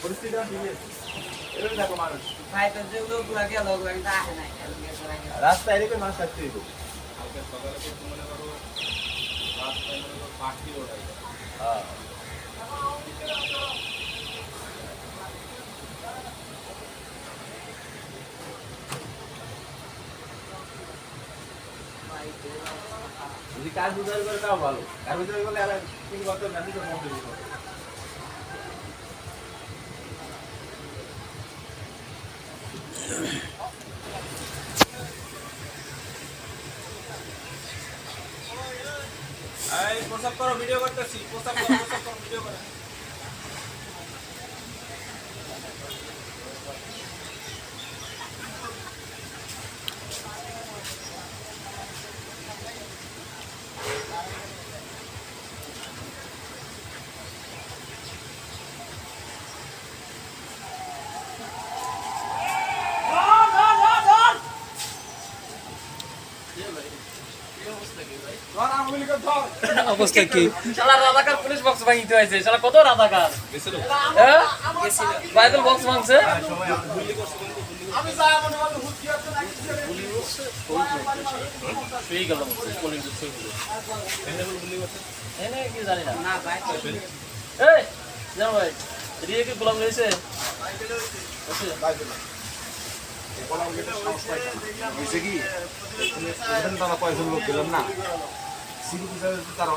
পরিস্থিতি ঠিক আছে এরকম দেখো মানুষ ভাই তো যে লোকগুলো গেল ওগুলো কিন্তু আসে নাই রাস্তায় এরকম মানুষ থাকতে হইব কালকে সকালে তো মনে করো রাস্তায় মনে করো পাখি ওঠাই হ্যাঁ যদি কাজ বুঝার করে তাও ভালো কাজ বুঝার করলে আর কিছু করতে হবে না কিছু মন দিব এই প্রসাব করো ভিডিও করতেছি প্রসাব করো ভিডিও করো অবস্থা কি শালা রাজাকার পুলিশ বক্স ভাঙিতে হয়েছে শালা কত রাজাকার হ্যাঁ বাইবেল বক্স ভাঙছে আমি যাই মনে মনে হুকি আছে না কিছু শুয়ে গেল পুলিশ শুয়ে গেল এনে কি জানি না না ভাই এই জানো ভাই রিয়ে কি গোলাম রয়েছে হইছে কি তুমি কয়জন লোক গেলাম না সিরিজ তার